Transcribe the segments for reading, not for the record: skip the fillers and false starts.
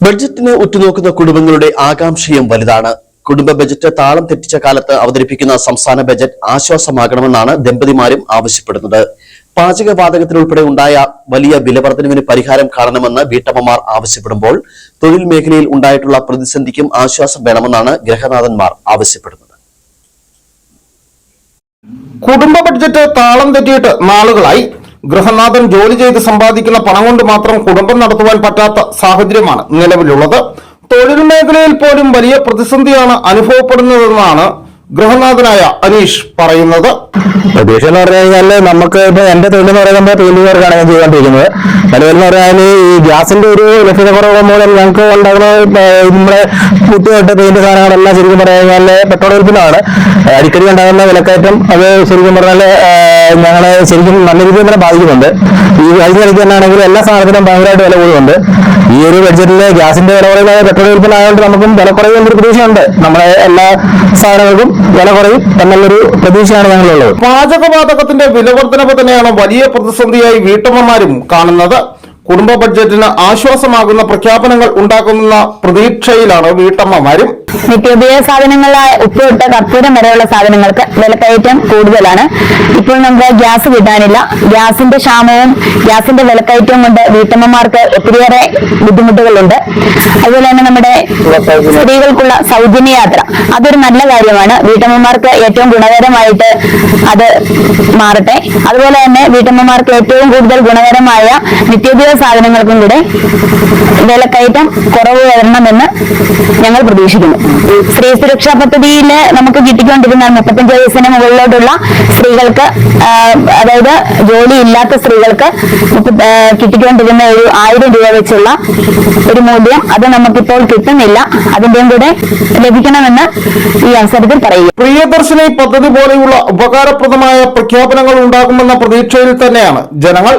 ബഡ്ജറ്റിന് ഉറ്റുനോക്കുന്ന കുടുംബങ്ങളുടെ ആകാംക്ഷയും വലുതാണ്. കുടുംബ ബജറ്റ് താളം തെറ്റിച്ച കാലത്ത് അവതരിപ്പിക്കുന്ന സംസ്ഥാന ബജറ്റ് ആശ്വാസമാകണമെന്നാണ് ദമ്പതിമാരും ആവശ്യപ്പെടുന്നത്. പാചകവാതകത്തിനുൾപ്പെടെ ഉണ്ടായ വലിയ വിലവർദ്ധനവിന് പരിഹാരം കാണണമെന്ന് വീട്ടമ്മമാർ ആവശ്യപ്പെടുമ്പോൾ തൊഴിൽ മേഖലയിൽ ഉണ്ടായിട്ടുള്ള പ്രതിസന്ധിക്കും ആശ്വാസം വേണമെന്നാണ് ഗൃഹനാഥന്മാർ ആവശ്യപ്പെടുന്നത്. കുടുംബ ബഡ്ജറ്റ് താളം തെറ്റിയിട്ട് നാളുകളായി. ഗൃഹനാഥൻ ജോലി ചെയ്ത് സമ്പാദിക്കുന്ന പണം കൊണ്ട് മാത്രം കുടുംബം നടത്തുവാൻ പറ്റാത്ത സാഹചര്യമാണ് നിലവിലുള്ളത്. തൊഴിൽ മേഖലയിൽ പോലും വലിയ പ്രതിസന്ധിയാണ് അനുഭവപ്പെടുന്നതെന്നാണ് ഗൃഹനാഥനായ അനീഷ് പറയുന്നത്. പ്രതീക്ഷ എന്ന് പറഞ്ഞു കഴിഞ്ഞാല് നമുക്ക് ഇപ്പൊ എന്റെ തൊഴിൽ എന്ന് പറയുമ്പോൾ തൊഴിലുകാർക്കാണ് ഞാൻ ചെയ്തുകൊണ്ടിരിക്കുന്നത്. നിലവിലെന്ന് പറഞ്ഞാൽ ഈ ഗ്യാസിന്റെ ഒരു ലഭ്യത കുറവ് മൂലം ഞങ്ങൾക്ക് ഉണ്ടാകുന്ന നമ്മളെ കുട്ടിയായിട്ട് പെയിന്റ് സാധനങ്ങളെല്ലാം ശരിക്കും പറഞ്ഞു കഴിഞ്ഞാല് പെട്രോൾ ഉൽപ്പന്നമാണ്. അടിക്കടി ഉണ്ടാകുന്ന വിലക്കയറ്റം അത് ശരിക്കും പറഞ്ഞാല് ഞങ്ങളെ ശരിക്കും നല്ല രീതിയിൽ തന്നെ ബാധിക്കുന്നുണ്ട്. ഈ കഴിഞ്ഞ കളിക്ക് തന്നെയാണെങ്കിൽ എല്ലാ സാധനത്തിനും ഭയങ്കരമായിട്ട് വില കൂടുന്നുണ്ട്. ഈ ഒരു ബഡ്ജറ്റില് ഗ്യാസിന്റെ വില കുറയുന്ന പെട്രോൾ ഉൽപ്പന്നം ആയതുകൊണ്ട് നമുക്കും വില കുറയുന്നൊരു പ്രതീക്ഷയുണ്ട്. നമ്മളെ എല്ലാ സാധനങ്ങൾക്കും വില കുറയും എന്നുള്ളൊരു പ്രതീക്ഷയാണ് ഞങ്ങളുള്ളത്. പാചകവാതകത്തിന്റെ വിലവർദ്ധനവ് തന്നെയാണ് വലിയ പ്രതിസന്ധിയായി വീട്ടമ്മമാരും കാണുന്നത്. കുടുംബ ബഡ്ജറ്റിന് ആശ്വാസമാകുന്ന പ്രഖ്യാപനങ്ങൾ ഉണ്ടാക്കുന്ന പ്രതീക്ഷയിലാണ് വീട്ടമ്മമാരും. നിത്യോപയോഗ സാധനങ്ങളായ ഉപ്പിട്ട് കർപ്പൂരം വരെയുള്ള സാധനങ്ങൾക്ക് വിലക്കയറ്റം കൂടുതലാണ്. ഇപ്പോൾ നമുക്ക് ഗ്യാസ് കിട്ടാനില്ല. ഗ്യാസിന്റെ ക്ഷാമവും ഗ്യാസിന്റെ വിലക്കയറ്റവും കൊണ്ട് വീട്ടമ്മമാർക്ക് ഒത്തിരിയേറെ ബുദ്ധിമുട്ടുകളുണ്ട്. അതുപോലെ തന്നെ നമ്മുടെ സ്ത്രീകൾക്കുള്ള സൗജന്യ യാത്ര അതൊരു നല്ല കാര്യമാണ്. വീട്ടമ്മമാർക്ക് ഏറ്റവും ഗുണകരമായിട്ട് അത് മാറട്ടെ. അതുപോലെ തന്നെ വീട്ടമ്മമാർക്ക് ഏറ്റവും കൂടുതൽ ഗുണകരമായ നിത്യോപയോഗ സാധനങ്ങൾക്കും കൂടെ വിലക്കയറ്റം കുറവ് വരണമെന്ന് ഞങ്ങൾ പ്രതീക്ഷിക്കുന്നു. സ്ത്രീ സുരക്ഷാ പദ്ധതിയിൽ നമുക്ക് കിട്ടിക്കൊണ്ടിരുന്ന 35 വയസ്സിന് മുകളിലോട്ടുള്ള സ്ത്രീകൾക്ക്, അതായത് ജോലി ഇല്ലാത്ത സ്ത്രീകൾക്ക് കിട്ടിക്കൊണ്ടിരുന്ന ഒരു 1000 രൂപ വെച്ചുള്ള ഒരു മൂല്യം അത് നമുക്കിപ്പോൾ കിട്ടുന്നില്ല. അതിന്റെയും കൂടെ ലഭിക്കണമെന്ന് ഈ അവസരത്തിൽ പറയുക. പ്രിയദർശിനി പദ്ധതി പോലെയുള്ള ഉപകാരപ്രദമായ പ്രഖ്യാപനങ്ങൾ ഉണ്ടാകുമെന്ന പ്രതീക്ഷയിൽ തന്നെയാണ് ജനങ്ങൾ.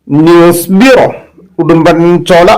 News bureau, Udumbanchola.